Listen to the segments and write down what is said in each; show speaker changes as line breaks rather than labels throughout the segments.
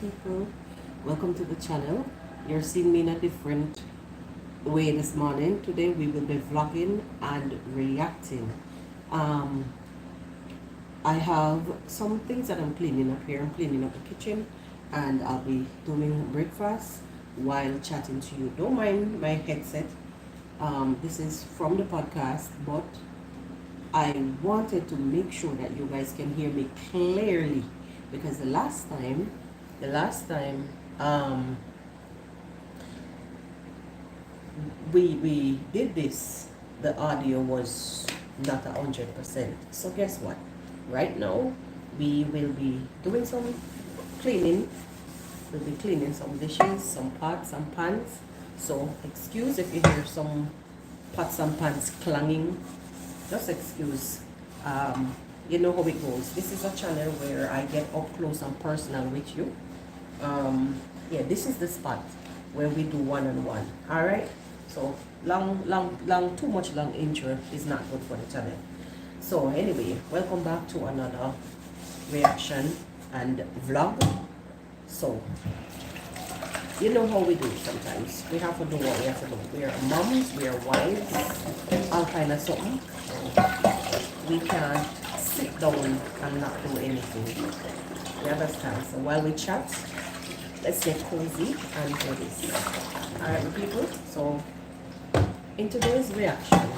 people, welcome to the channel. You're seeing me in a different way this morning. Today we will be vlogging and reacting. um I have some things that I'm cleaning up here. I'm cleaning up the kitchen and I'll be doing breakfast while chatting to you. Don't mind my headset. This is from the podcast, but I wanted to make sure that you guys can hear me clearly, because the last time um, we did this, the audio was not 100%. So guess what? Right now we will be doing some cleaning. We'll be cleaning some dishes, some pots, some pans. So excuse if you hear some pots and pans clanging. Just excuse. You know how it goes. This is a channel where I get up close and personal with you. Yeah, this is the spot where we do one-on-one. All right. So too much long intro is not good for the channel. So anyway, welcome back to another reaction and vlog. So you know how we do it sometimes. We have to do what we have to do. We are moms, we are wives, all kind of something. We can't sit down and not do anything. You understand? So while we chat, let's get cozy and do this. Alright, people. So in today's reaction,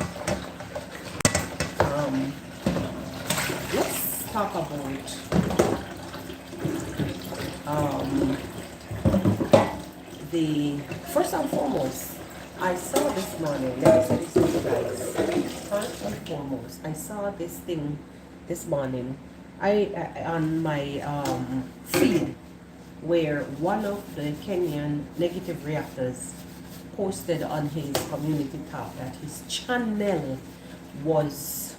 let's talk about the first and foremost. I saw this morning, let me say this to you guys. First and foremost, I saw this thing this morning. I on my feed, where one of the Kenyan negative reactors posted on his community tab that his channel was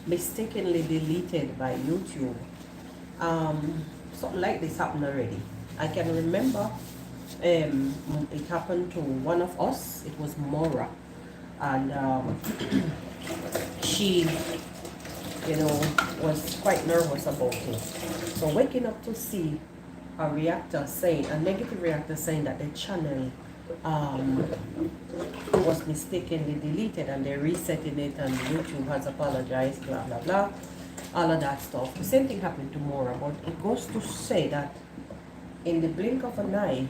mistakenly deleted by YouTube. Something like this happened already. I can remember it happened to one of us. It was Mora, and she, was quite nervous about it. So waking up to see a reactor saying, a negative reactor saying that the channel was mistakenly deleted and they're resetting it and YouTube has apologized, blah blah blah, all of that stuff. The same thing happened to Mora, but it goes to say that in the blink of an eye,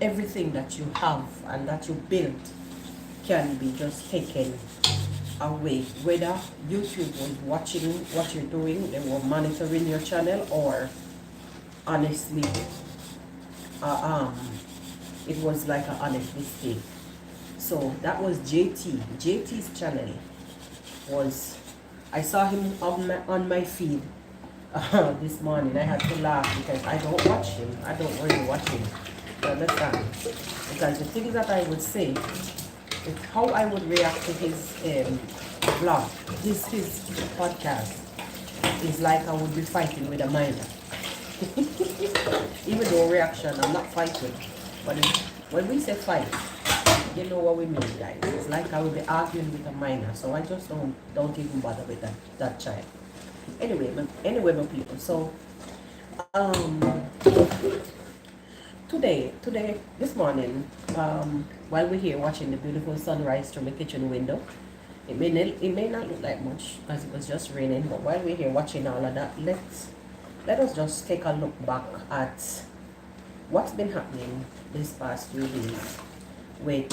everything that you have and that you built can be just taken away. Whether YouTube was watching what you're doing, they were monitoring your channel, or honestly, it was like an honest mistake. So that was JT's channel. Was, I saw him on my feed this morning. I had to laugh because I don't watch him. I don't really watch him. You understand? Because the things that I would say, how I would react to his vlog, his podcast, is like I would be fighting with a minor. Even though reaction, I'm not fighting. But when we say fight, you know what we mean, guys. It's like I would be arguing with a minor. So I just don't even bother with that child. Anyway, my people. So today, this morning, while we're here watching the beautiful sunrise from the kitchen window, it may not look like much because it was just raining. But while we're here watching all of that, let us just take a look back at what's been happening this past few days with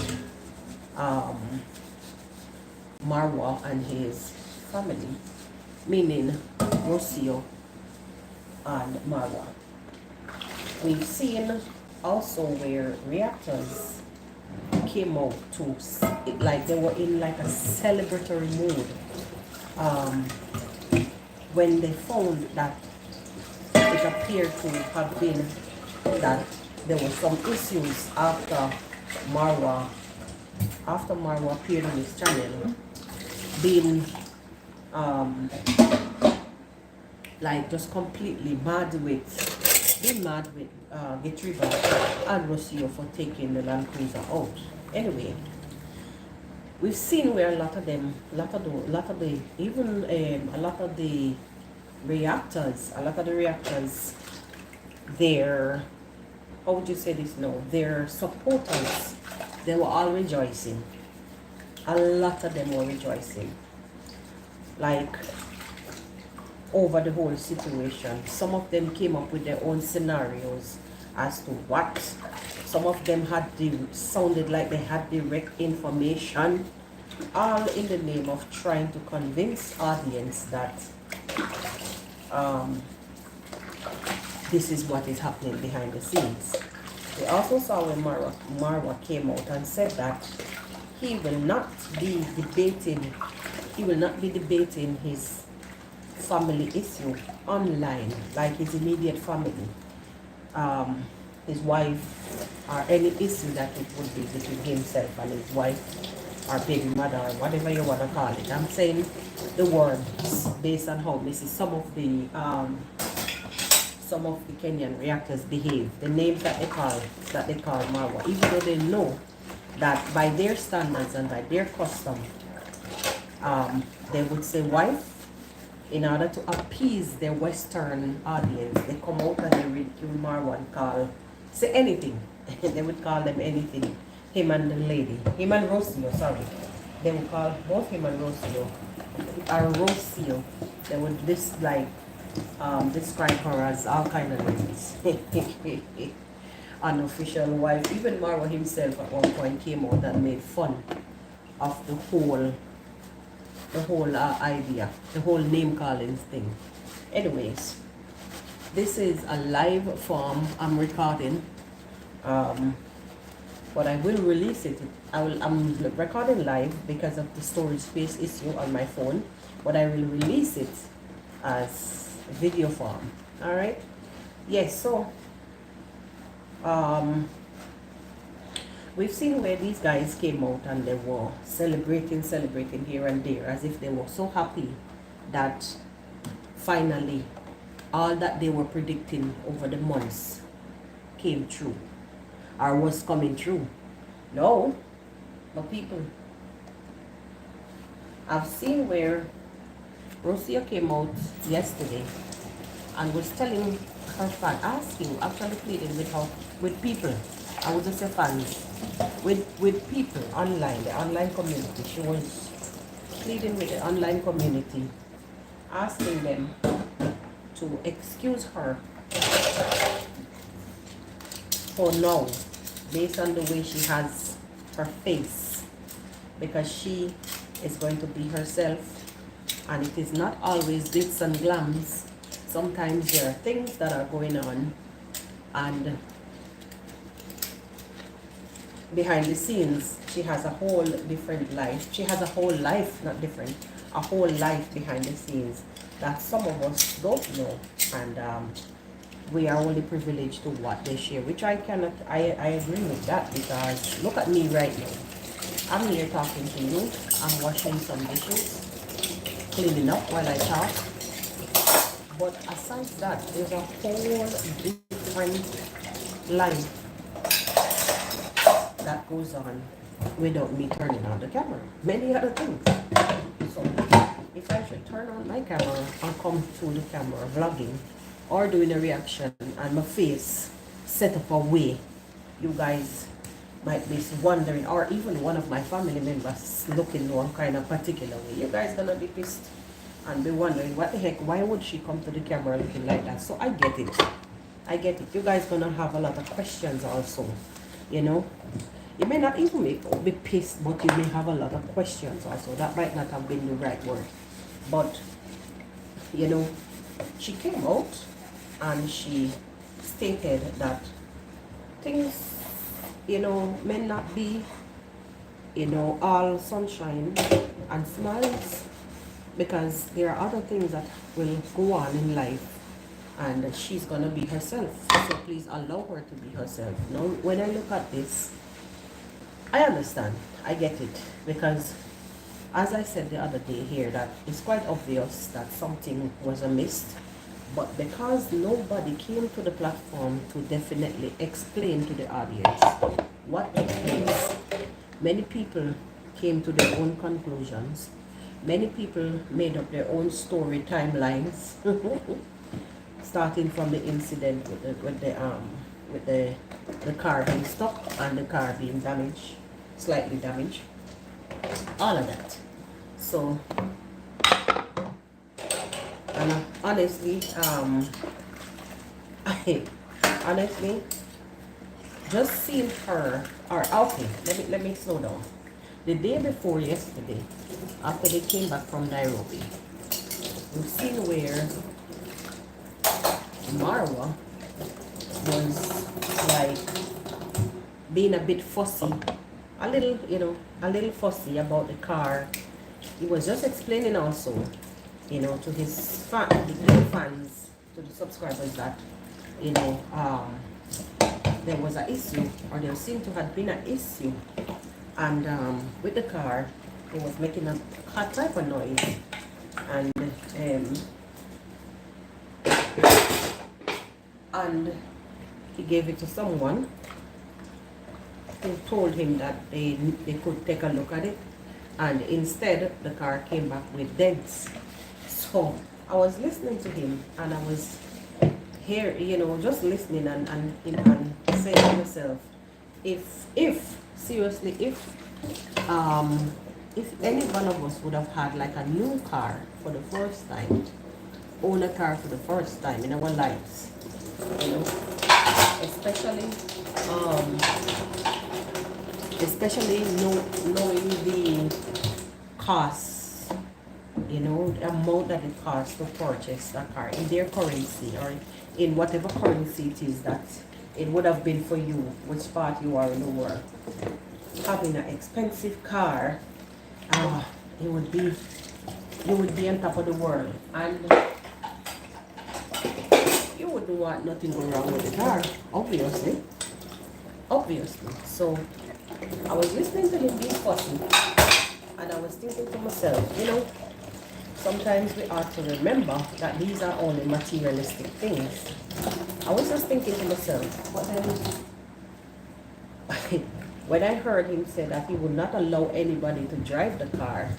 Marwa and his family, meaning Rocio and Marwa. We've seen also where reactors came out to, like they were in like a celebratory mood when they found that it appeared to have been that there were some issues after Marwa appeared on his channel, being like just completely mad with Get River and Rocio for taking the Land Cruiser out. Anyway, we've seen where a lot of the reactors, their how would you say this now? Their supporters, they were all rejoicing. A lot of them were rejoicing. Like, over the whole situation. Some of them came up with their own scenarios as to what. Some of them sounded like they had direct information, all in the name of trying to convince audience that this is what is happening behind the scenes. We also saw when Marwa came out and said that he will not be debating his family issue online, like his immediate family, his wife, or any issue that it would be between himself and his wife or baby mother or whatever you want to call it. I'm saying the words based on how this is some of the Kenyan reactors behave, the names that they call Marwa, even though they know that by their standards and by their custom, they would say wife in order to appease their Western audience. They come out and they ridicule Marwa and say anything. They would call them anything. Him and the lady, him and Rocio, sorry. They would call both him and Rocio, they would describe her as all kind of names. Unofficial wife. Even Marwa himself at one point came out and made fun of the whole idea, the whole name calling thing. Anyways, this is a live form I'm recording, but I will release it. I'm recording live because of the storage space issue on my phone, but I will release it as video form. All right. Yes. So we've seen where these guys came out and they were celebrating here and there, as if they were so happy that finally all that they were predicting over the months came true or was coming true. No, but people, I've seen where Rosia came out yesterday and was telling her fan, actually pleading with people. I would just say fans, with people online, the online community. She was pleading with the online community, asking them to excuse her for now, based on the way she has her face, because she is going to be herself, and it is not always glitz and glams. Sometimes there are things that are going on, and behind the scenes, she has a whole different life. She has a whole life, not different, a whole life behind the scenes that some of us don't know. And we are only privileged to what they share, which I cannot, I agree with that, because look at me right now. I'm here talking to you. I'm washing some dishes, cleaning up while I talk. But aside that, there's a whole different life that goes on without me turning on the camera. Many other things. So if I should turn on my camera and come through the camera vlogging or doing a reaction and my face set up a way, you guys might be wondering, or even one of my family members looking one kind of particular way, you guys gonna be pissed and be wondering, what the heck, why would she come to the camera looking like that? So I get it. I get it. You guys gonna have a lot of questions also, you know. You may not even be pissed, but you may have a lot of questions also. That might not have been the right word. But, you know, she came out and she stated that things, you know, may not be, you know, all sunshine and smiles, because there are other things that will go on in life, and she's going to be herself. So please allow her to be herself. Now, when I look at this, I understand. I get it. Because, as I said the other day here, that it's quite obvious that something was amiss. But because nobody came to the platform to definitely explain to the audience what took place, many people came to their own conclusions. Many people made up their own story timelines, starting from the incident with the with the car being stuck and the car being damaged, slightly damaged, all of that. So, and honestly, I honestly just seeing her, or okay, let me slow down. The day before yesterday, after they came back from Nairobi, we've seen where Marwa was like being a bit fussy, a little, a little fussy about the car. He was just explaining also, to his the fans, to the subscribers that, there was an issue, or there seemed to have been an issue, and with the car, it was making a hot type of noise, and he gave it to someone who told him that they could take a look at it, and instead the car came back with dents. So I was listening to him, and I was here, just listening and saying to myself, if seriously, if any one of us would have had like a new car for the first time, own a car for the first time in our lives, especially knowing the costs, the amount that it costs to purchase a car in their currency, or in whatever currency it is that it would have been for you, which part you are in the world. Having an expensive car, you would be on top of the world, and you wouldn't want nothing go wrong with the car, obviously. So I was listening to him being fussy, and I was thinking to myself, sometimes we ought to remember that these are only materialistic things. I was just thinking to myself, but then when I heard him say that he would not allow anybody to drive the car,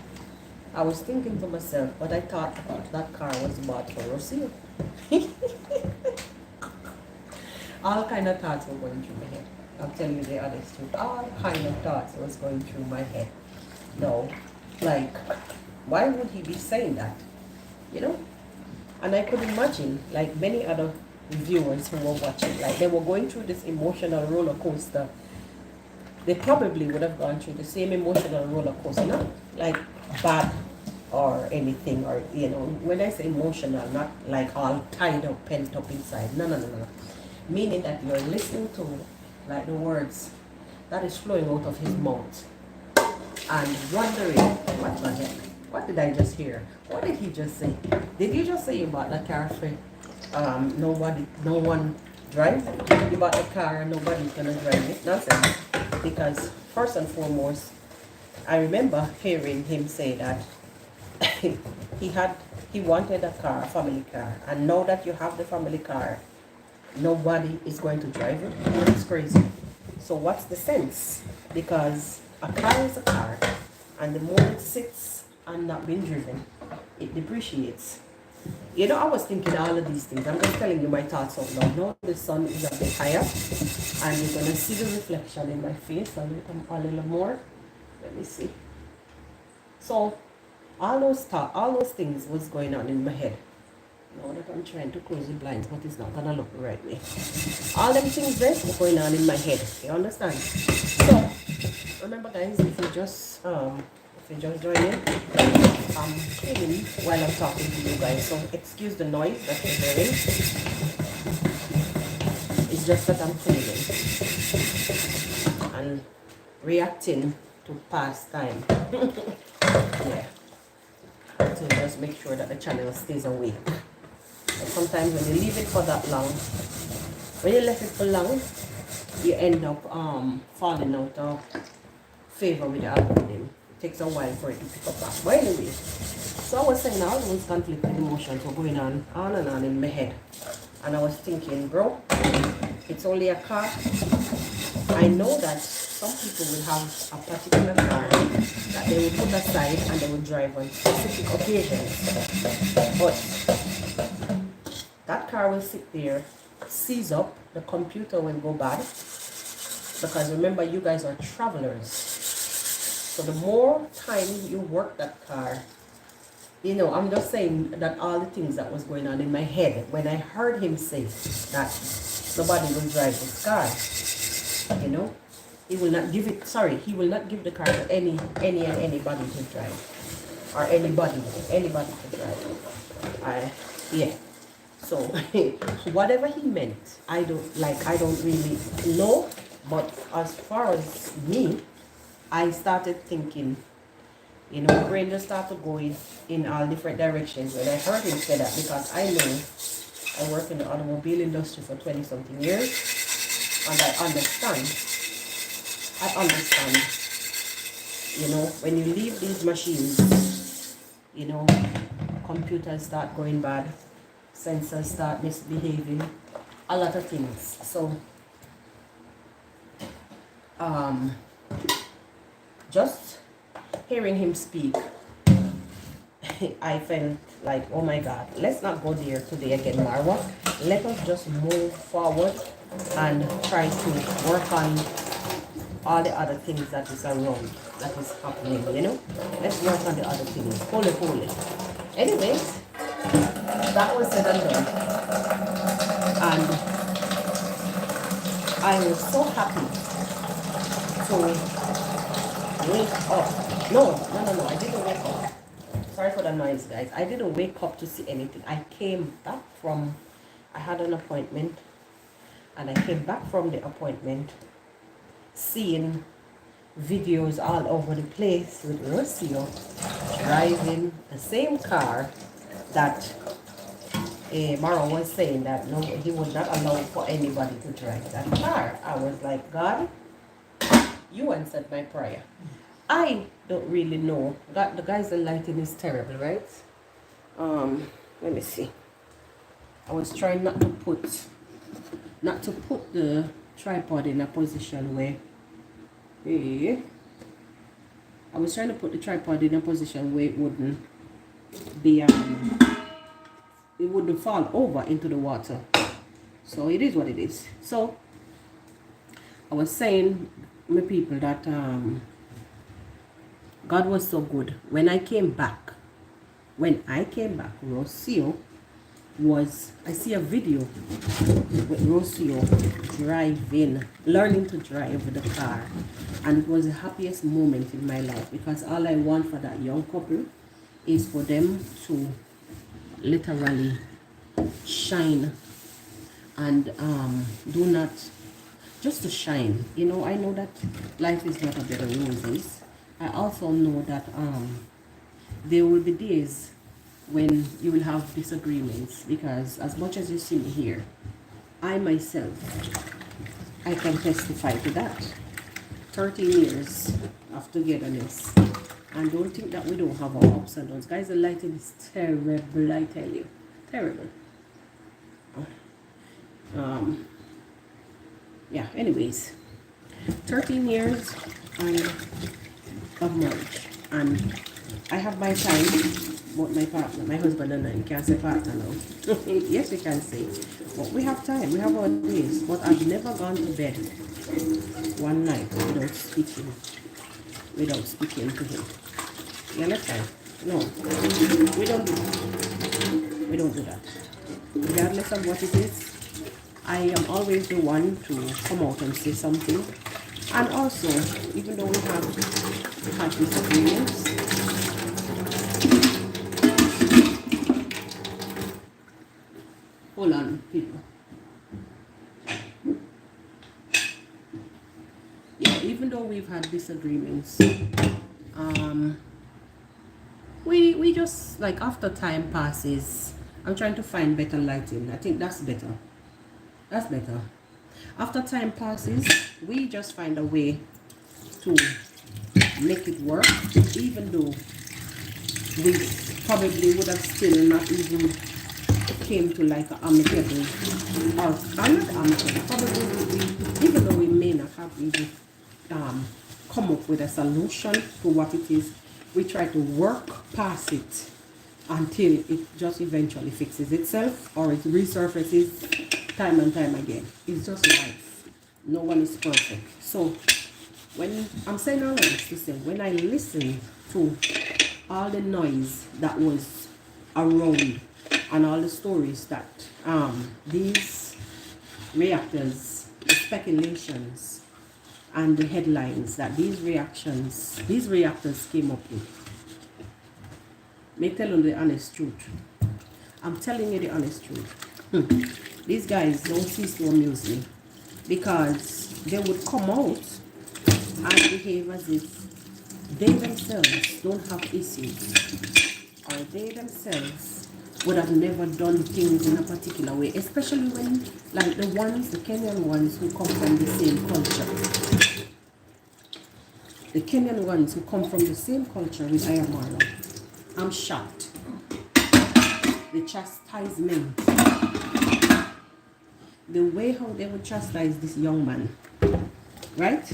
I was thinking to myself, but I thought that car was bought for Rocio. All kind of thoughts were going through my head. I'll tell you the honest truth. All kind of thoughts was going through my head. No, like, why would he be saying that? And I could imagine, like many other viewers who were watching, like they were going through this emotional roller coaster. They probably would have gone through the same emotional roller coaster, not like bad or anything, or when I say emotional, not like all tied up, pent up inside. No. Meaning that you're listening to like the words that is flowing out of his mouth, and wondering, what the heck? What did I just hear? What did he just say? Did he just say you bought the car for no one drive? You bought the car and nobody's gonna drive it? Nonsense. Because first and foremost, I remember hearing him say that he wanted a car, a family car, and now that you have the family car, nobody is going to drive it. It's crazy. So what's the sense? Because a car is a car, and the more it sits and not being driven, it depreciates. I was thinking all of these things. I'm just telling you my thoughts out loud. Now the sun is a bit higher, and you're gonna see the reflection in my face a little more. Let me see. So all those things was going on in my head. Now that I'm trying to close the blinds, but it's not gonna look the right way. All them things there were going on in my head. You understand? So remember, guys, if you just join in, I'm cleaning while I'm talking to you guys. So excuse the noise that you're hearing. It's just that I'm cleaning and reacting to past time. Yeah. So just make sure that the channel stays awake. And sometimes when you leave it for that long, when you left it for long, you end up falling out of favor with the algorithm. It takes a while for it to pick up back. But anyway, so I was saying all those conflicting emotions were going on and on in my head. And I was thinking, bro, it's only a car. I know that some people will have a particular car that they will put aside and they will drive on specific occasions. But that car will sit there seize up, the computer will go bad. Because remember, you guys are travelers. So the more time you work that car, you know, I'm just saying that all the things that was going on in my head when I heard him say that nobody will drive this car, you know, he will not give it, sorry, he will not give the car to anybody to drive, or anybody to drive. Yeah. So whatever he meant, I don't really know. But as far as me, I started thinking, you know, my brain just started going in all different directions when I heard him say that, because I know I work in the automobile industry for 20 something years, and I understand, you know, when you leave these machines, you know, computers start going bad, sensors start misbehaving, a lot of things. So just hearing him speak, I felt like, oh my God, let's not go there today again, Marwa. Let us just move forward and try to work on all the other things that is around, that is happening, you know. Let's work on the other things. Holy. Anyways, that was said and done. And I was so happy to wake up. No, I didn't wake up. Sorry for the noise, guys. I didn't wake up to see anything. I came back from, I had an appointment, and I came back from the appointment seeing videos all over the place with Rocio driving the same car that Mara was saying that no, he would not allow for anybody to drive that car. I was like, God, you answered my prayer. I don't really know. God, the guys, the lighting is terrible, right? Let me see. I was trying not to put the tripod in a position where I was trying to put the tripod in a position where it wouldn't be it wouldn't fall over into the water. So it is what it is. So I was saying, my people, that God was so good. When I came back, Rocio was, I see a video with Rocio driving, learning to drive the car, and it was the happiest moment in my life, because all I want for that young couple is for them to literally shine and do not just to shine. You know, I know that life is not a bed of roses. I also know that there will be days when you will have disagreements, because as much as you see me here, I myself, I can testify to that. 13 years of togetherness, and don't think that we don't have our ups and downs. Guys, the lighting is terrible, I tell you. Terrible. Yeah, anyways, 13 years of marriage, and I have my time, but my partner, my husband and I, you can't say partner now. Yes, we can say, but we have time, we have our days. But I've never gone to bed one night without speaking to him. You understand? No, we don't do that. We don't do that. Regardless of what it is, I am always the one to come out and say something. And also, even though we have disagreements, hold on, people. Yeah, even though we've had disagreements, we just, like, after time passes, I'm trying to find better lighting. I think that's better. That's better. After time passes, we just find a way to make it work, even though we probably would have still not even came to like an amicable, or not amicable, probably even though we may not have even come up with a solution to what it is, we try to work past it until it just eventually fixes itself, or it resurfaces time and time again. It's just life. No one is perfect. So when I'm saying all of this to say, when I listen to all the noise that was around and all the stories that these reactors, the speculations and the headlines that these reactors came up with, me tell you the honest truth. I'm telling you the honest truth. These guys don't cease to amuse me, because they would come out and behave as if they themselves don't have issues, or they themselves would have never done things in a particular way, especially when, like the Kenyan ones who come from the same culture. The Kenyan ones who come from the same culture with Ayamara. I'm shocked. The chastisement, the way how they would chastise this young man, right?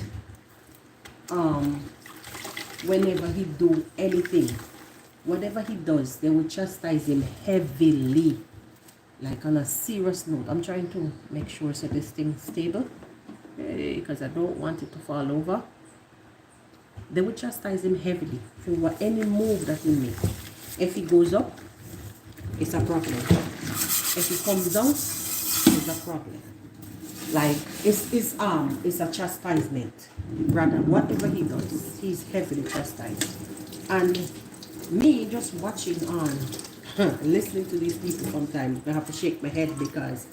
Whenever he do anything, whatever he does, they would chastise him heavily, like on a serious note. I'm trying to make sure so this thing's stable, because I don't want it to fall over. They would chastise him heavily for any move that he makes. If he goes up, it's a problem. If he comes down, it's a problem. Like it's a chastisement. Rather, whatever he does, he's heavily chastised. And me just watching on, listening to these people sometimes, I have to shake my head, because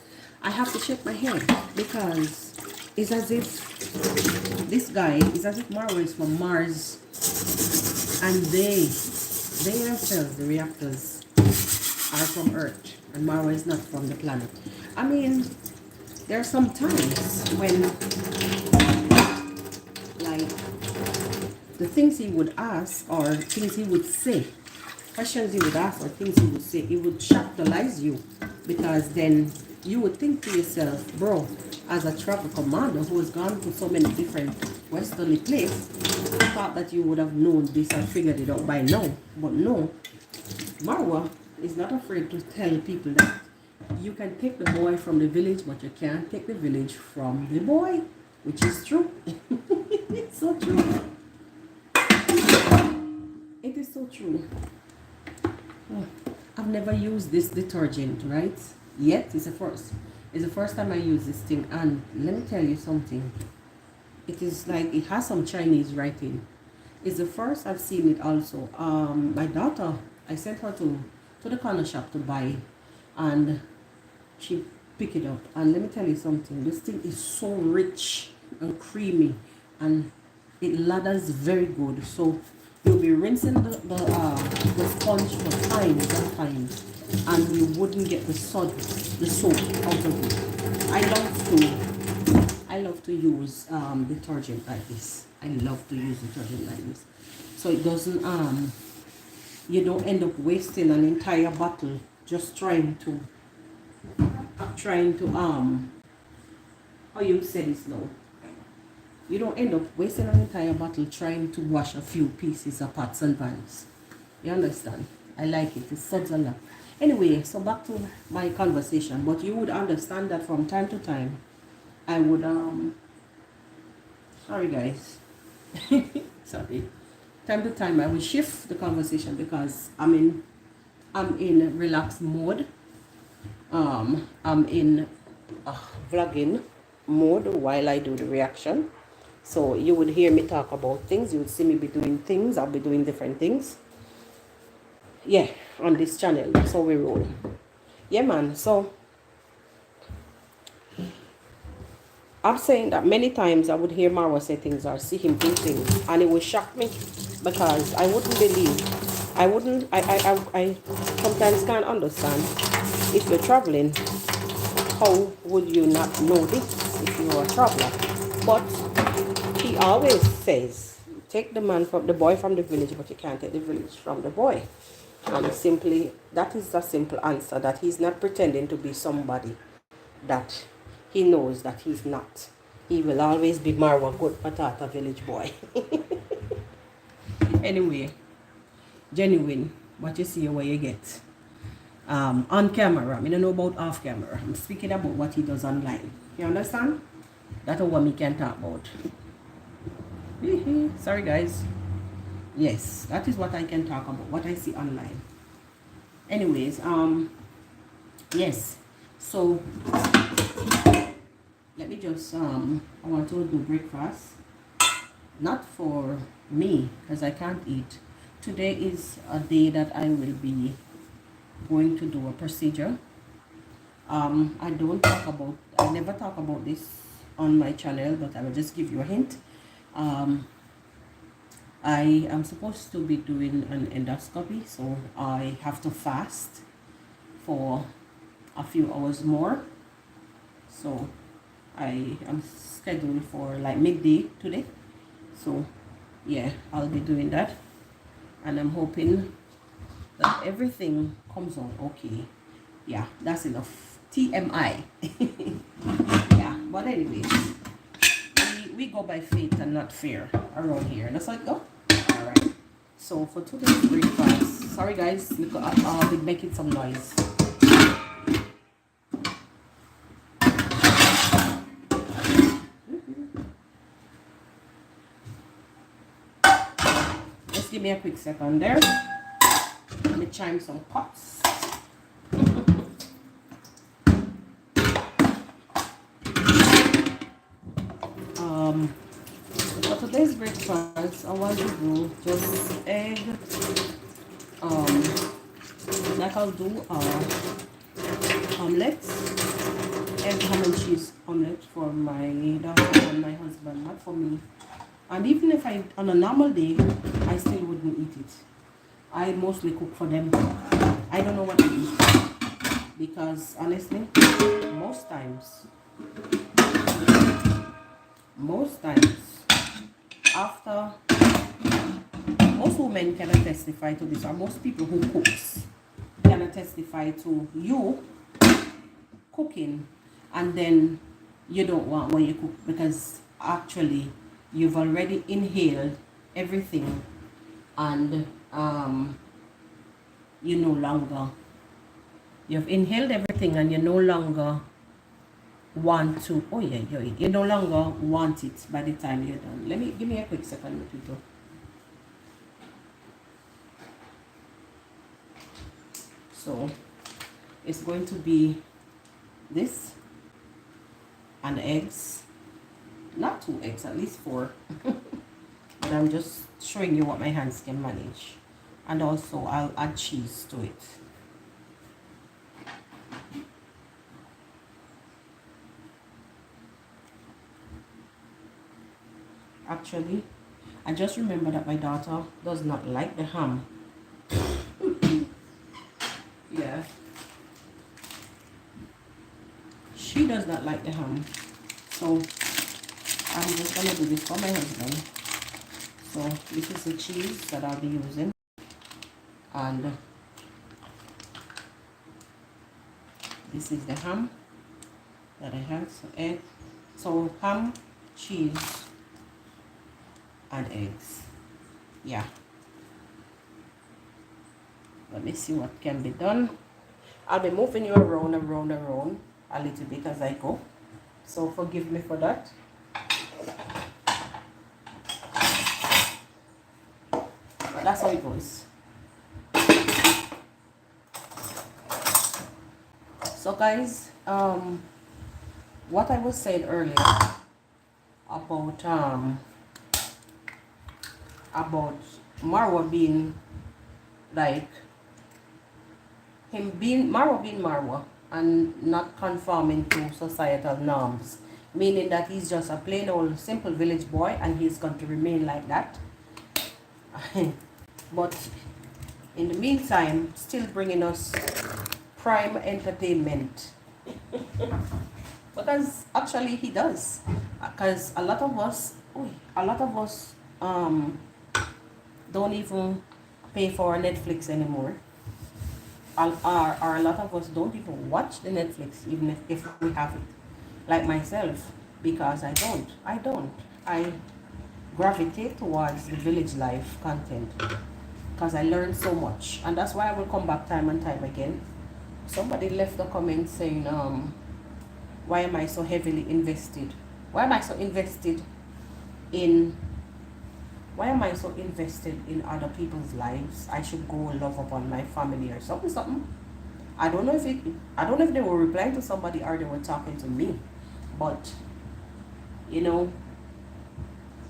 I have to shake my head because it's as if this guy is as if Marwa is from Mars, and they themselves, the reactors, are from Earth, and Marwa is not from the planet. I mean, there are some times when, like, the things he would ask or things he would say, questions he would ask or things he would say, it would chaptalize you, because then you would think to yourself, bro, as a travel commander who has gone to so many different westerly places, I thought that you would have known this and figured it out by now. But no, Marwa is not afraid to tell people that you can take the boy from the village, but you can't take the village from the boy, which is true. It's so true. It is so true. Oh, I've never used this detergent, right? Yet, it's the first. It's the first time I use this thing, and let me tell you something. It is like, it has some Chinese writing. It's the first I've seen it also. My daughter, I sent her to the corner shop to buy, and she picked it up. And let me tell you something. This thing is so rich and creamy, and it lathers very good. So you'll be rinsing the sponge for times and times, and you wouldn't get the soap out of it. I love to use detergent like this. I love to use detergent like this, so it doesn't you don't end up wasting an entire bottle just trying to how you say this now. You don't end up wasting an entire bottle trying to wash a few pieces of pots and pans. You understand? I like it. It suds a lot. Anyway, so back to my conversation. But you would understand that from time to time, I would sorry guys. Sorry. Time to time I will shift the conversation, because I'm in relaxed mode. I'm in vlogging mode while I do the reaction. So you would hear me talk about things. You would see me be doing things. I'll be doing different things. Yeah, on this channel. That's how we roll. Yeah, man. So I'm saying that many times I would hear Marwa say things or see him do things, and it would shock me, because I wouldn't believe. I sometimes can't understand, if you're traveling, how would you not know this if you're a traveler? But he always says, take the boy from the village, but you can't take the village from the boy. And simply, that is a simple answer, that he's not pretending to be somebody that he knows that he's not. He will always be Marwa good patata village boy. Anyway, genuine, what you see what you get. on camera. I don't know about off camera. I'm speaking about what he does online. You understand? That's what me can talk about. Sorry guys. Yes, that is what I can talk about, what I see online. Anyways, yes. So let me just I want to do breakfast. Not for me, because I can't eat. Today is a day that I will be going to do a procedure. I never talk about this on my channel, but I will just give you a hint. I am supposed to be doing an endoscopy, so I have to fast for a few hours more. So I am scheduled for like midday today. So yeah, I'll be doing that, and I'm hoping that everything comes out okay. Yeah, that's enough TMI. Yeah, but anyways, we go by faith and not fear around here. That's how it go. All right. So for today's breakfast, sorry guys, I'll be making some noise. Just give me a quick second there. Let me chime some pots. For today's breakfast, I want to do just egg. Like I'll do omelets, egg ham and cheese omelet for my daughter and my husband, not for me. And even if on a normal day, I still wouldn't eat it. I mostly cook for them. I don't know what to eat, because honestly, most times, after, most women cannot testify to this, or most people who cooks cannot testify to you cooking and then you don't want what you cook, because actually you've already inhaled everything, and you've inhaled everything and you no longer want to, you no longer want it by the time you're done. Give me a quick second, people. So it's going to be this and eggs, not 2 eggs, at least 4. But I'm just showing you what my hands can manage, and also I'll add cheese to it. Actually, I just remember that my daughter does not like the ham. Yeah, she does not like the ham, so I'm just gonna do this for my husband. So this is the cheese that I'll be using, and this is the ham that I have. So ham, cheese, and eggs. Yeah, let me see what can be done. I'll be moving you around a little bit as I go, so forgive me for that. But that's how it goes. So guys, what I was saying earlier about Marwa being like Marwa being Marwa and not conforming to societal norms, meaning that he's just a plain old simple village boy and he's going to remain like that. But in the meantime, still bringing us prime entertainment. Because actually he does, because a lot of us don't even pay for Netflix anymore, or a lot of us don't even watch the Netflix even if we have it, like myself, because I gravitate towards the village life content, because I learned so much, and that's why I will come back time and time again Somebody left a comment saying, why am I so heavily invested? Why am I so invested in why am I so invested in other people's lives? I should go love upon my family or something. I don't know if they were replying to somebody or they were talking to me. But you know,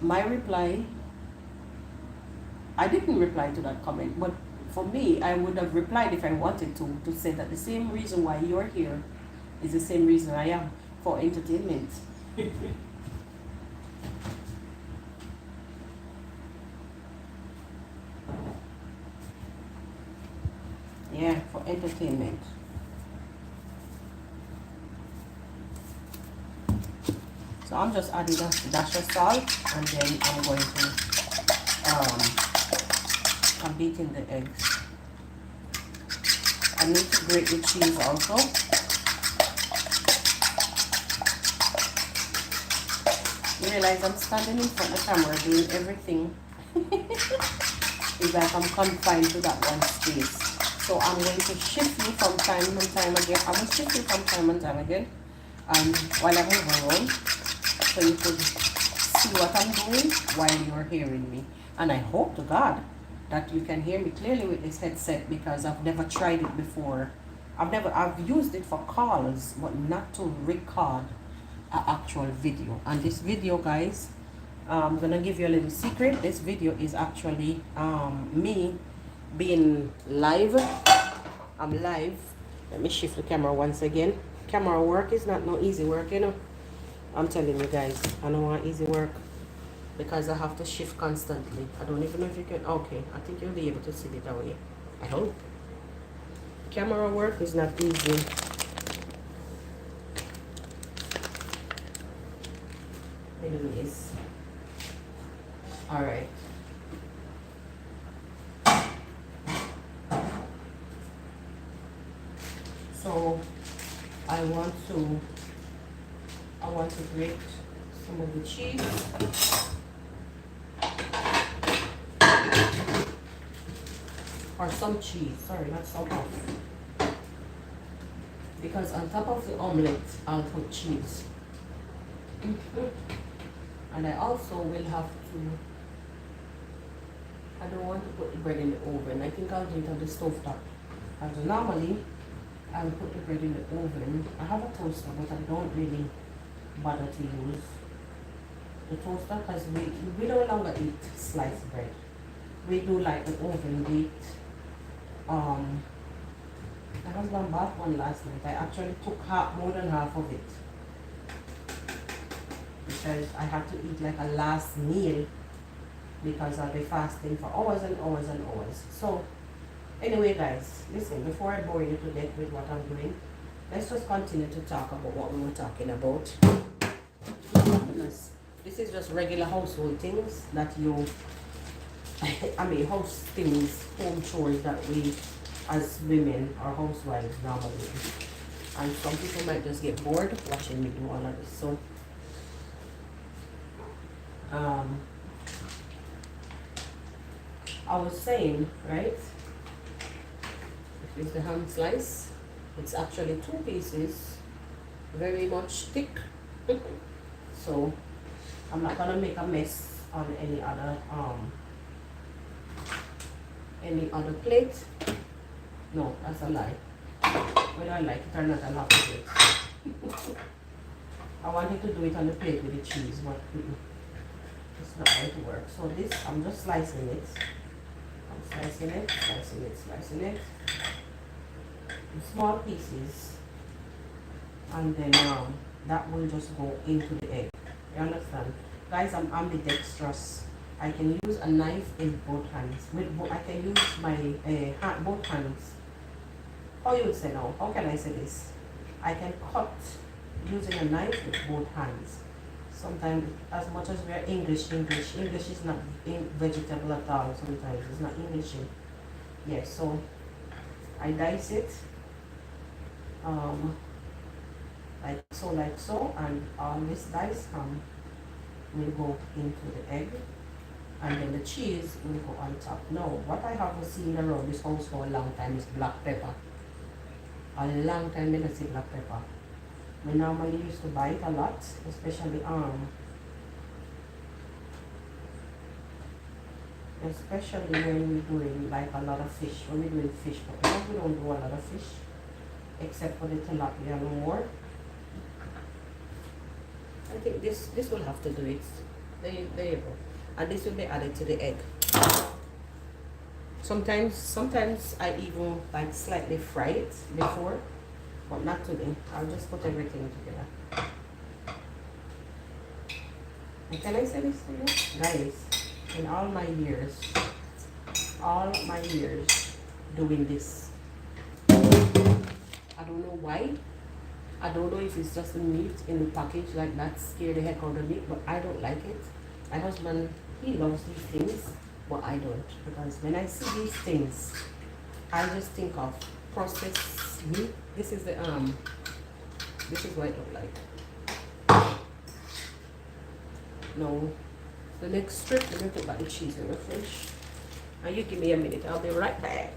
my reply, I didn't reply to that comment, but for me, I would have replied if I wanted to say that the same reason why you're here is the same reason I am, for entertainment. Yeah, for entertainment. So I'm just adding a dash of salt, and then I'm going to I'm beating the eggs. I need to grate the cheese also. You realize I'm standing in front of the camera doing everything. It's like I'm confined to that one space. So I'm going to shift you from time and time again. I will shift you from time and time again. And while I move around, so you could see what I'm doing while you're hearing me. And I hope to God that you can hear me clearly with this headset, because I've never tried it before. I've used it for calls, but not to record an actual video. And this video, guys, I'm gonna give you a little secret. This video is actually me being live. I'm live. Let me shift the camera once again. Camera work is not no easy work, you know. I'm telling you guys, I don't want easy work, because I have to shift constantly. I don't even know if you can. Okay, I think you'll be able to see it that way. I hope. Camera work is not easy. Anyways, all right. So I want to grate some of the cheese. Or some cheese, sorry, not some of. Because on top of the omelette, I'll put cheese. And I also will have to, I don't want to put the bread in the oven. I think I'll do it on the stove top. And normally, I will put the bread in the oven. I have a toaster, but I don't really bother to use the toaster, because we no longer eat sliced bread. We do like the oven baked. My husband bought one last night. I actually took more than half of it, because I had to eat like a last meal, because I'll be fasting for hours and hours and hours. So anyway, guys, listen, before I bore you to death with what I'm doing, let's just continue to talk about what we were talking about, because this is just regular household things that you I mean, house things, home chores that we as women or housewives normally do. And some people might just get bored watching me do all of this. So I was saying, right? This is the ham slice. It's actually 2 pieces, very much thick. So I'm not gonna make a mess on any other plate. No, that's a lie. Whether I like it or not, I'll have to do it. I wanted to do it on the plate with the cheese, but it's not going to work. So this, I'm just slicing it. I'm slicing it in small pieces, and then that will just go into the egg. You understand? Guys, I'm ambidextrous. I can use a knife in both hands. I can use my both hands. How you would say now? How can I say this? I can cut using a knife with both hands. Sometimes, as much as we are English is not vegetable at all. Sometimes it's not English. Yes, so I dice it, like so, and all this diced ham will go into the egg, and then the cheese will go on top. Now, what I haven't seen around this house for a long time is black pepper. a long time I don't see black pepper. I normally used to buy it a lot, especially when we're doing like a lot of fish. When we're doing fish, but now we don't do a lot of fish except for the tilapia no more. I think this will have to do it. There you go. And this will be added to the egg. Sometimes I even like slightly fry it before, but not today. I'll just put everything together. And can I say this to you? Guys, in all my years doing this, I don't know why. I don't know if it's just the meat in the package like that scare the heck out of me, but I don't like it. My husband, he loves these things, but I don't. Because when I see these things, I just think of processed meat. This is what I don't like. No. The next strip, we're going to put back the cheese in the fridge. And you give me a minute, I'll be right back.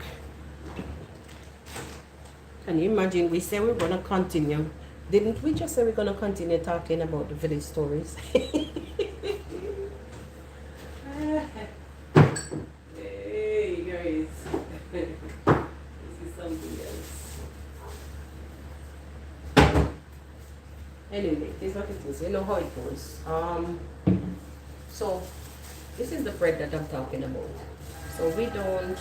Can you imagine, we said we're going to continue. Didn't we just say we're going to continue talking about the village stories? Hey, guys. This is something else. Anyway, it's what it is. You know how it goes. So, this is the bread that I'm talking about. So we don't,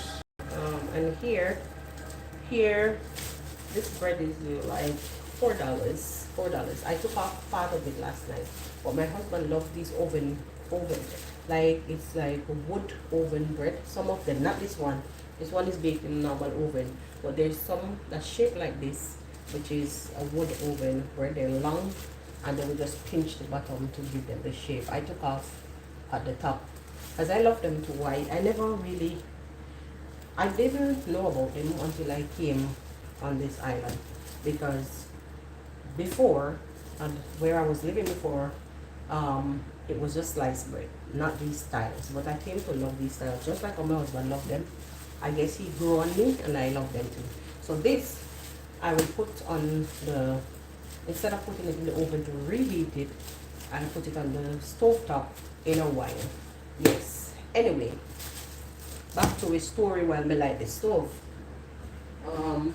and here, this bread is like $4. I took off part of it last night, but my husband loves these oven, like it's like a wood oven bread. Some of them, not this one. This one is baked in a normal oven, but there's some that's shaped like this, which is a wood oven bread. They're long, and then we just pinch the bottom to give them the shape. I took off at the top, as I love them too. I didn't know about them until I came on this island, because before, and where I was living before, it was just sliced bread, not these styles. But I came to love these styles, just like my husband loved them. I guess he grew on me, and I love them too. So this, I will put on the, instead of putting it in the oven to reheat it, I put it on the stove top in a while. Yes. Anyway, back to a story while me light the stove. I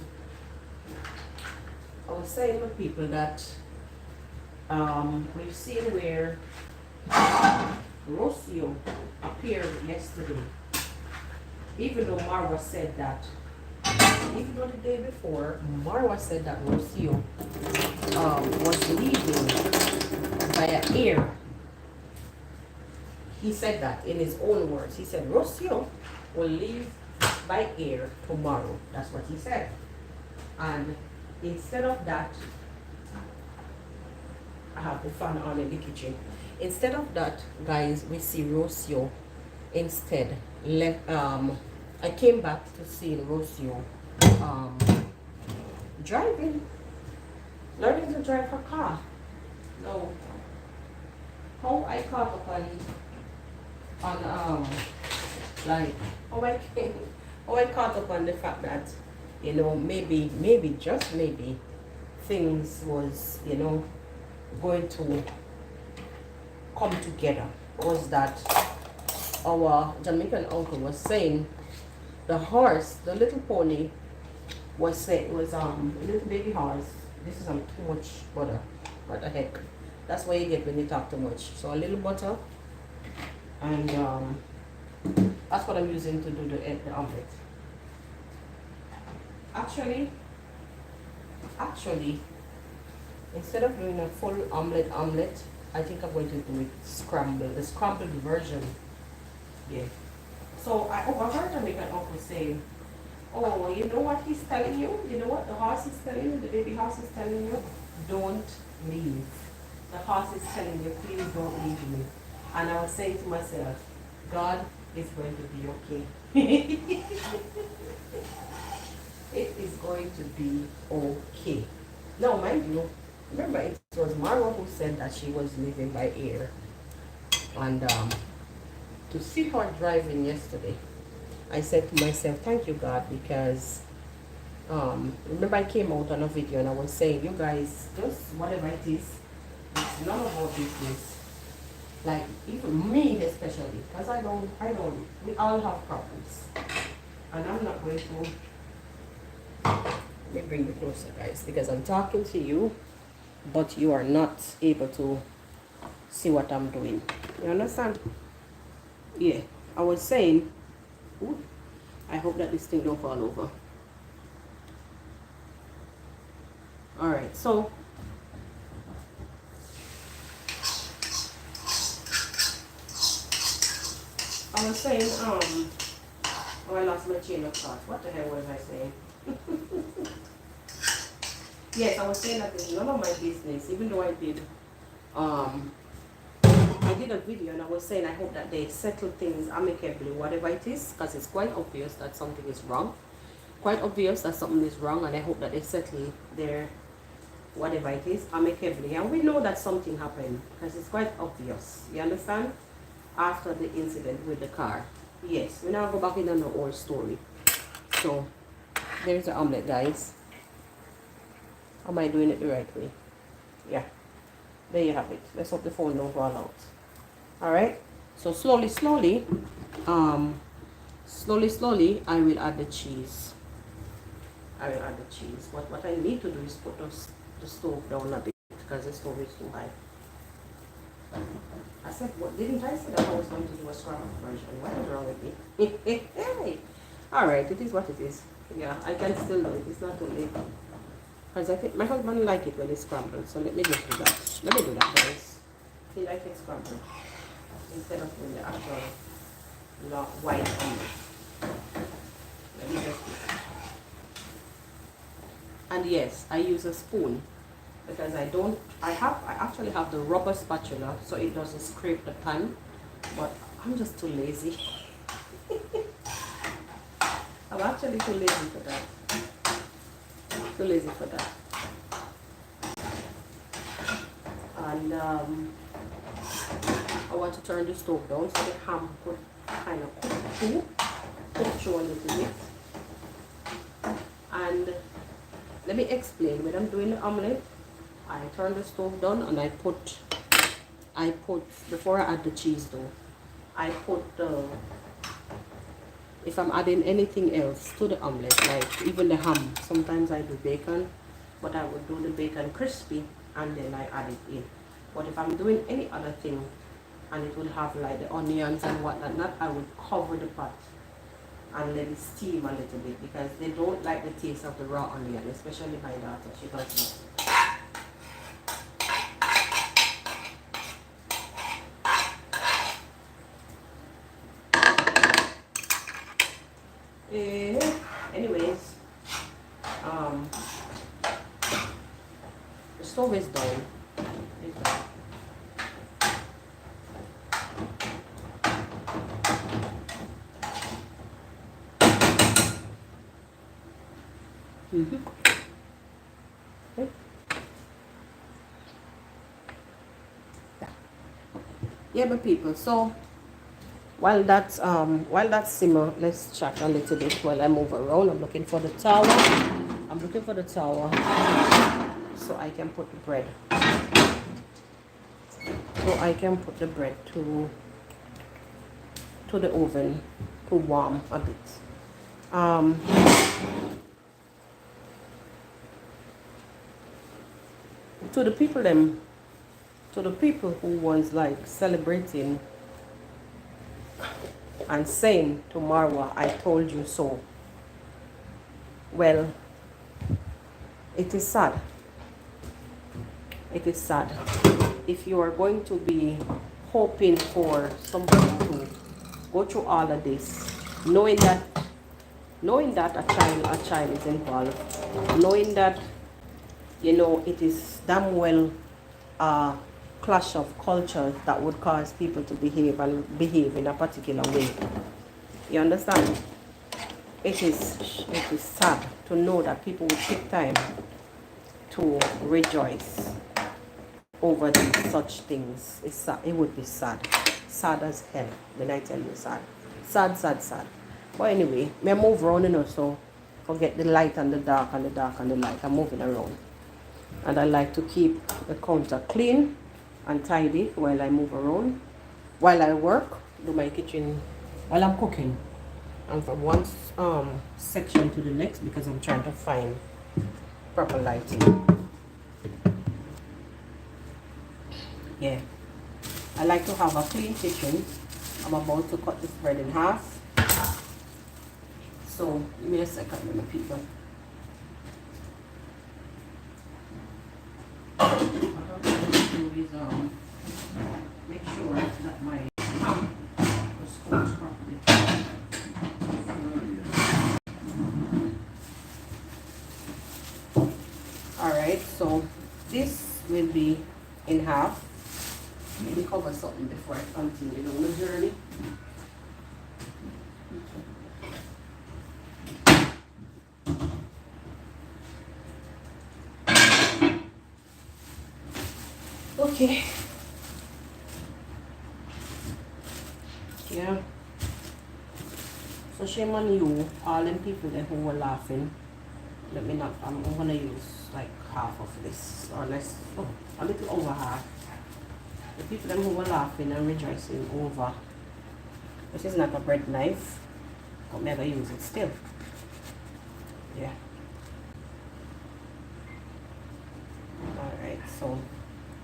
was saying to people that we've seen where Rocio appeared yesterday. Even though Marwa said that, even though the day before, Marwa said that Rocio was leaving via air. He said that in his own words. He said, Rocio will leave by air tomorrow. That's what he said. And instead of that, I have the fan on in the kitchen. Instead of that, guys, we see Rocio instead left. I came back to see Rocio driving, learning to drive her car. No, how I caught up on like how I caught up on the fact that, you know, maybe just maybe things was, you know, going to come together, was that our Jamaican uncle was saying the horse, the little pony, was saying, was a little baby horse. This is too much butter. What the heck? That's what you get when you talk too much. So a little butter, and that's what I'm using to do the omelette. Actually, instead of doing a full omelette, I think I'm going to do it the scrambled version. Yeah. So I overheard Jamaican uncle saying, oh, you know what he's telling you? You know what the horse is telling you? The baby horse is telling you? Don't leave. The horse is telling you, please don't leave me. And I was saying to myself, God is going to be okay. It is going to be okay. Now, mind you, remember it was Marwa who said that she was leaving by air. And to see her driving yesterday, I said to myself, thank you, God, because Remember I came out on a video and I was saying, you guys, just whatever it is, it's none of our business. Like, even me especially, because we all have problems. And I'm not going to, let me bring it closer, guys, because I'm talking to you, but you are not able to see what I'm doing. You understand? Yeah, I was saying, ooh, I hope that this thing don't fall over. All right, so I was saying, oh, I lost my chain of thought. What the hell was I saying? Yes, I was saying that it's none of my business, even though I did a video and I was saying I hope that they settle things amicably, whatever it is, because it's quite obvious that something is wrong. Quite obvious that something is wrong, and I hope that they settle their whatever it is amicably. And we know that something happened because it's quite obvious. You understand? After the incident with the car. Yes, we now go back in on the old story. So there's the omelet, guys. Am I doing it the right way? Yeah. There you have it. Let's hope the phone don't fall out. Alright. So slowly, slowly, I will add the cheese. I will add the cheese. But what I need to do is put the stove down a bit because the stove is too high. I said, what didn't I say that I was going to do a scrambled version? What is wrong with me? Hey. Alright, it is what it is. Yeah, I can still do it. It's not too late. Because I think my husband like it when it's scrambled. So let me just do that. Let me do that, guys. He likes it scrambled. Instead of doing the actual white omelet. Let me just do that. And yes, I use a spoon. Because I actually have the rubber spatula so it doesn't scrape the pan, but I'm just too lazy. I'm actually too lazy for that. Too lazy for that. And I want to turn the stove down so the ham could kind of cook through a little bit. And let me explain. When I'm doing the omelette, I turn the stove down and I put before I add the cheese though, I put if I'm adding anything else to the omelette, like even the ham, sometimes I do bacon, but I would do the bacon crispy and then I add it in. But if I'm doing any other thing and it will have like the onions and whatnot, I would cover the pot and let it steam a little bit because they don't like the taste of the raw onion, especially my daughter. She does not. Anyways, the stove is down. It's down. Okay. Yeah, but people, so while that's simmer, let's chat a little bit while I move around. I'm looking for the tower. So I can put the bread. So I can put the bread to the oven to warm a bit. To the people who was like celebrating and saying to Marwa, I told you so. Well, it is sad. It is sad. If you are going to be hoping for somebody to go through all of this, knowing that a child is involved, knowing that, you know, it is damn well a clash of cultures that would cause people to behave in a particular way. You understand? It is sad to know that people would take time to rejoice over these such things. It's sad. It would be sad. Sad as hell. When I tell you sad. Sad. But anyway, me move around, you know, so forget the light and the dark and the dark and the light. I'm moving around. And I like to keep the counter clean and tidy while I move around. While I work, do my kitchen while I'm cooking. And from one section to the next because I'm trying to find proper lighting. Yeah. I like to have a clean kitchen. I'm about to cut this bread in half. So give me a second, my people. What I'm going to do is make sure that my ham was cooked properly. Alright, so this will be in half. Let me cover something before I continue on the journey. Okay. Yeah. So shame on you, all them people there who were laughing. Let me not, I'm gonna use like half of this, or less, a little over half. The people them who were laughing and rejoicing over, this is not a bread knife, but never use it still. Yeah. Alright, so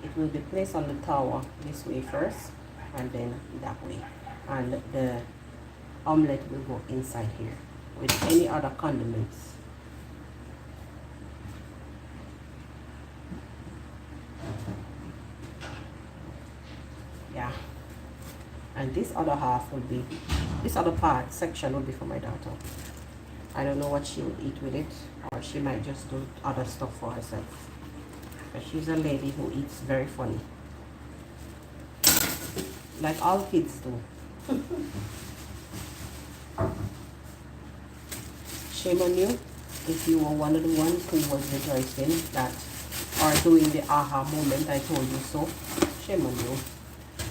it will be placed on the tower this way first, and then that way. And the omelette will go inside here with any other condiments. Yeah. And this other half will be, this other part, section will be for my daughter. I don't know what she will eat with it, or she might just do other stuff for herself. But she's a lady who eats very funny. Like all kids do. Shame on you if you were one of the ones who was rejoicing that, or doing the aha moment, I told you so. Shame on you.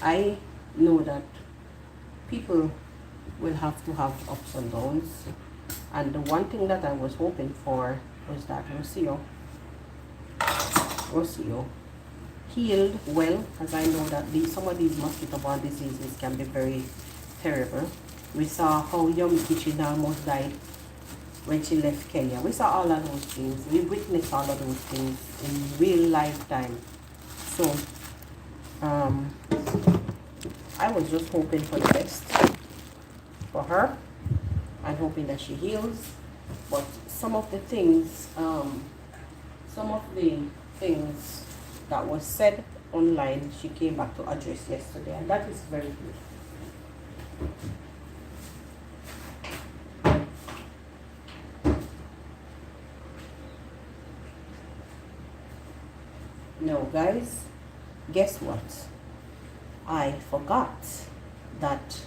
I know that people will have to have ups and downs. And the one thing that I was hoping for was that Rocio healed well, because I know that some of these mosquito-borne diseases can be very terrible. We saw how Yummy Kitchen almost died when she left Kenya. We saw all of those things. We witnessed all of those things in real lifetime. So, I was just hoping for the best for her and hoping that she heals. But some of the things, that was said online, she came back to address yesterday, and that is very good. No, guys, guess what? I forgot that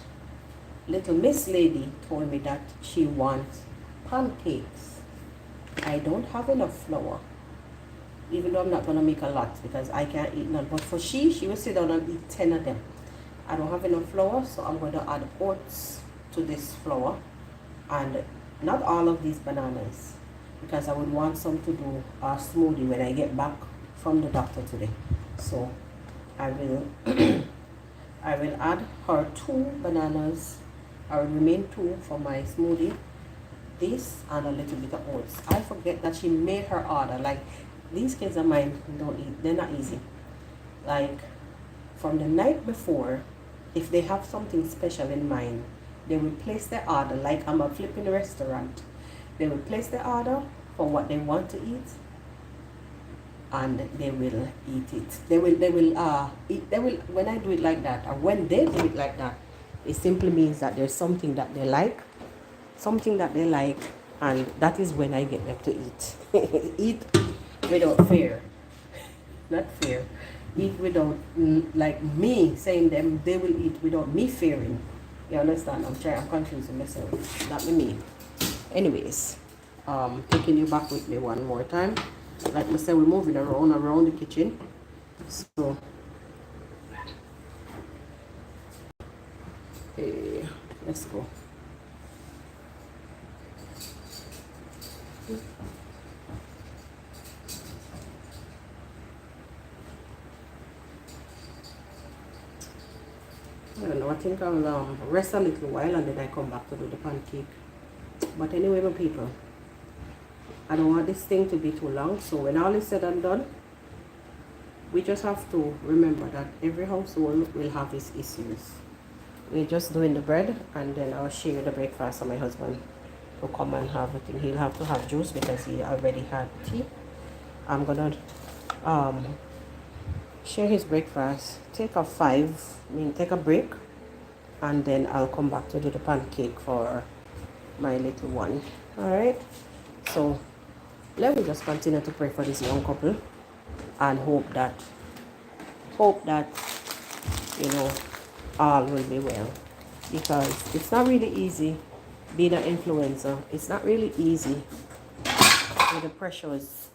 little Miss Lady told me that she wants pancakes. I don't have enough flour, even though I'm not gonna make a lot because I can't eat none. But for she will sit down and eat 10 of them. I don't have enough flour, so I'm gonna add oats to this flour, and not all of these bananas, because I would want some to do a smoothie when I get back from the doctor today. So I will I will add her 2 bananas. I will remain 2 for my smoothie. This and a little bit of oats. I forget that she made her order. Like, these kids of mine don't eat, they're not easy. Like, from the night before, if they have something special in mind, they will place their order. Like, I'm a flipping restaurant. They will place their order for what they want to eat, and they will eat it. They will when I do it like that, or when they do it like that, it simply means that there's something that they like, and that is when I get them to eat. Eat without fear. Not fear. Eat without, like me saying them, they will eat without me fearing. You understand? I'm confusing myself. Not me. Anyways, taking you back with me one more time. Like I said, we're moving around the kitchen. So, hey, let's go. I don't know, I think I'll rest a little while and then I come back to do the pancake. But anyway, my people, I don't want this thing to be too long, so when all is said and done, we just have to remember that every household will have its issues. We're just doing the bread, and then I'll share the breakfast for my husband to come and have it. He'll have to have juice because he already had tea. I'm gonna share his breakfast, take a break, and then I'll come back to do the pancake for my little one. All right, so let me just continue to pray for this young couple and hope that you know all will be well, because it's not really easy being an influencer. It's not really easy with the pressures,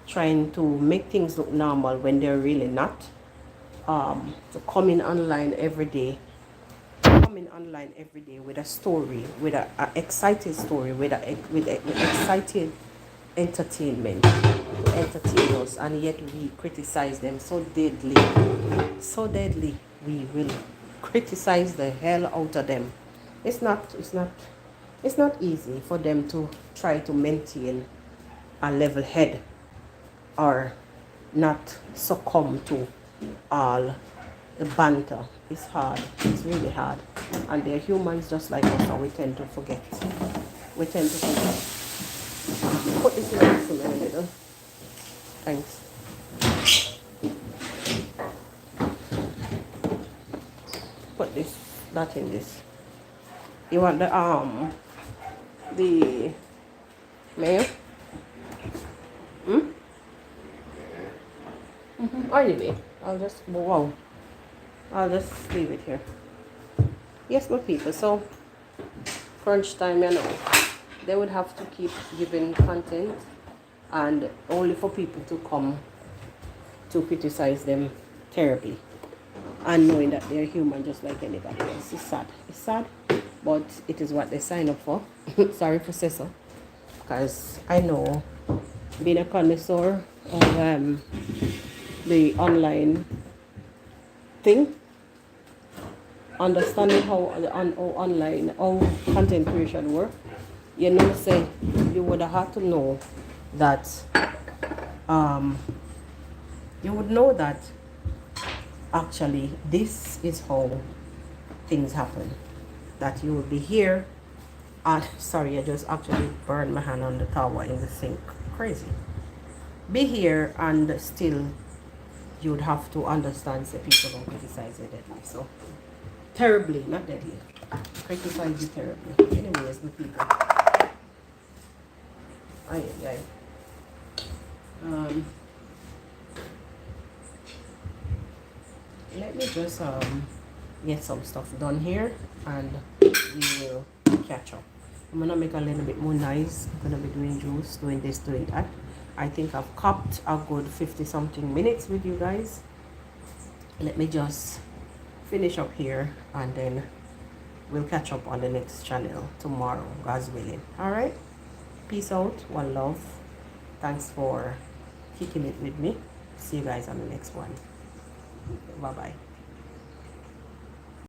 trying to make things look normal when they're really not. To come in online every day with a story, with a excited story, with excited entertainment to entertain us, and yet we criticize them so deadly. We will criticize the hell out of them. It's not easy for them to try to maintain a level head or not succumb to all the banter. It's hard. It's really hard. And they're humans just like us, and we tend to forget. Put this in a little. Thanks. Put that in this. You want the mayo? Anyway, I'll just leave it here. Yes, my people, so crunch time, you know, they would have to keep giving content, and only for people to come to criticize them terribly, and knowing that they're human just like anybody else. It's sad, but it is what they sign up for. Sorry, Professor, because I know, being a connoisseur of the online thing, understanding how content creation work, you know, say you would have had to know that actually this is how things happen. That you would be here, and sorry, I just actually burned my hand on the towel in the sink. Crazy. Be here, and still you'd have to understand that people don't criticize you deadly. So terribly, not deadly. Criticize you terribly. Anyways, the people. Let me just get some stuff done here, and we will catch up. I'm gonna make a little bit more noise. I'm gonna be doing juice, doing this, doing that. I think I've copped a good 50 something minutes with you guys. Let me just finish up here, and then we'll catch up on the next channel tomorrow, God's willing. All right, peace out, one love. Thanks for kicking it with me. See you guys on the next one. Bye bye.